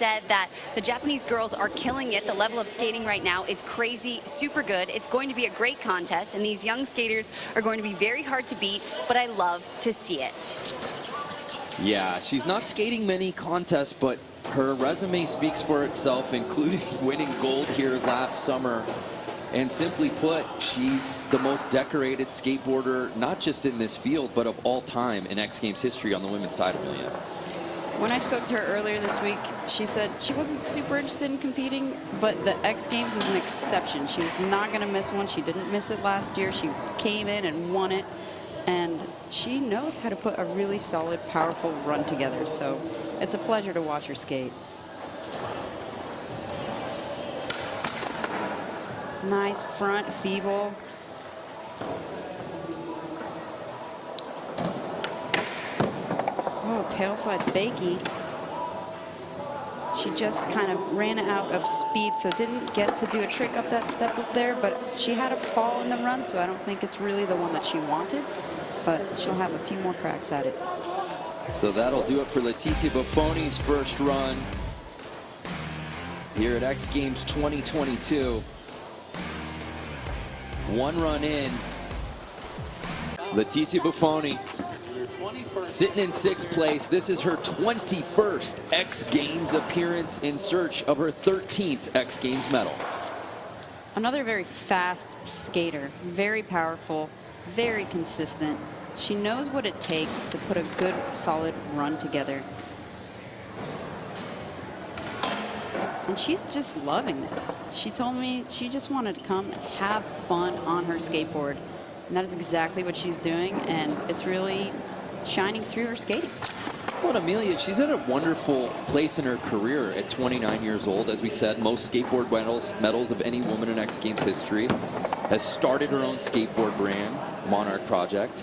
said that the Japanese girls are killing it. The level of skating right now is crazy, super good. It's going to be a great contest, and these young skaters are going to be very hard to beat, but I love to see it. Yeah, she's not skating many contests, but her resume speaks for itself, including winning gold here last summer. And simply put, she's the most decorated skateboarder, not just in this field, but of all time in X Games history on the women's side, Amelia. When I spoke to her earlier this week, she said she wasn't super interested in competing, but the X Games is an exception. She was not going to miss one. She didn't miss it last year. She came in and won it, and she knows how to put a really solid, powerful run together. So it's a pleasure to watch her skate. Nice front feeble. Oh, tail slide fakie. She just kind of ran out of speed, so didn't get to do a trick up that step up there, but she had a fall in the run, so I don't think it's really the one that she wanted, but she'll have a few more cracks at it. So that'll do it for Leticia Bufoni's first run here at X Games 2022. One run in. Leticia Bufoni sitting in 6th place. This is her 21st X Games appearance in search of her 13th X Games medal. Another very fast skater, very powerful, very consistent. She knows what it takes to put a good, solid run together. And she's just loving this. She told me she just wanted to come and have fun on her skateboard. And that is exactly what she's doing, and it's really shining through her skating. Well, Amelia, she's at a wonderful place in her career at 29 years old. As we said, most skateboard medals of any woman in X Games history. Has started her own skateboard brand, Monarch Project.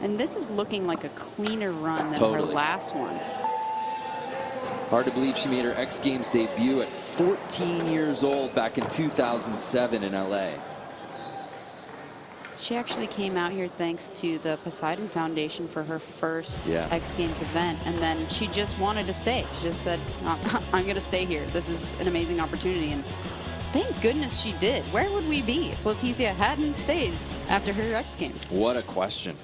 And this is looking like a cleaner run than her last one. Hard to believe she made her X Games debut at 14 years old back in 2007 in LA. She actually came out here thanks to the Poseidon Foundation for her first X Games event, and then she just wanted to stay. She just said, I'm going to stay here. This is an amazing opportunity, and thank goodness she did. Where would we be if Leticia hadn't stayed after her X Games? What a question.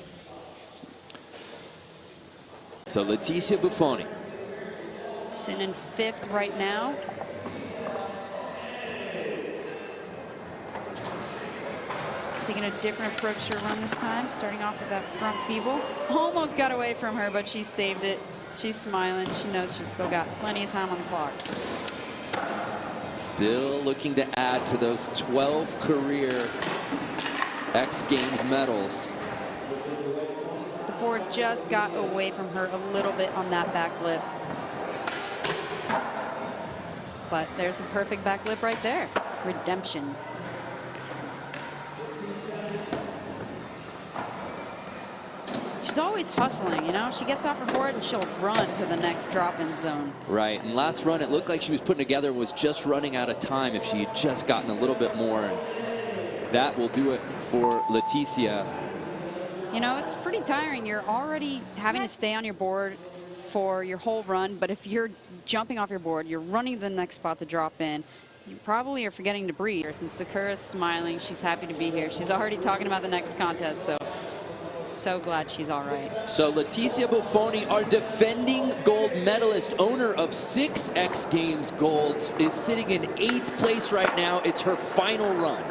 So Leticia Bufoni. Sitting in 5th right now. Taking a different approach to her run this time, starting off with that front feeble. Almost got away from her, but she saved it. She's smiling. She knows she's still got plenty of time on the clock. Still looking to add to those 12 career X Games medals. The board just got away from her a little bit on that back lip. But there's a perfect back lip right there. Redemption. She's always hustling, you know? She gets off her board and she'll run to the next drop-in zone. Right, and last run it looked like she was putting together was just running out of time if she had just gotten a little bit more. And that will do it for Leticia. You know, it's pretty tiring. You're already having to stay on your board for your whole run, but if you're jumping off your board, you're running to the next spot to drop in, you probably are forgetting to breathe. Since Sakura's smiling, she's happy to be here. She's already talking about the next contest, so glad she's all right. So Leticia Bufoni, our defending gold medalist, owner of 6 X Games golds, is sitting in 8th place right now. It's her final run.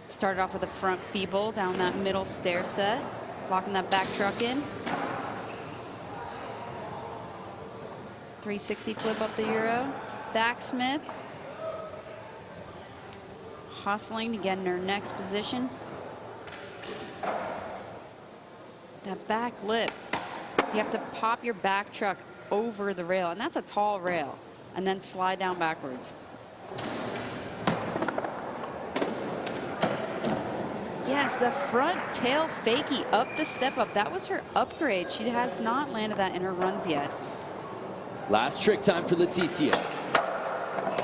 Started off with a front feeble down that middle stair set, locking that back truck in. 360 flip up the Euro. Backsmith. Hustling to get in her next position. That back lip. You have to pop your back truck over the rail, and that's a tall rail, and then slide down backwards. Yes, the front tail fakie up the step up. That was her upgrade. She has not landed that in her runs yet. Last trick time for Leticia.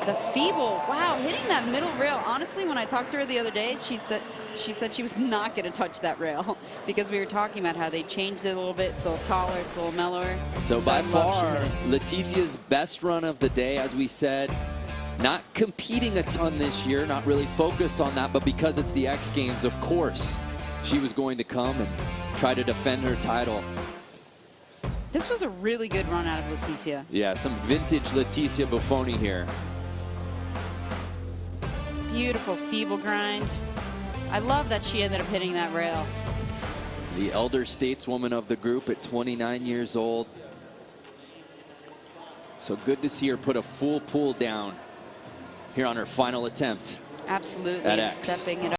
The feeble, wow, hitting that middle rail. Honestly, when I talked to her the other day, she said she was not going to touch that rail because we were talking about how they changed it a little bit. It's a little taller, it's a little mellower. So by far, Leticia's best run of the day, as we said, not competing a ton this year, not really focused on that, but because it's the X Games, of course, she was going to come and try to defend her title. This was a really good run out of Leticia. Yeah, some vintage Leticia Bufoni here. Beautiful feeble grind. I love that she ended up hitting that rail. The elder stateswoman of the group at 29 years old. So good to see her put a full pull down here on her final attempt. Absolutely, at and X. stepping it up.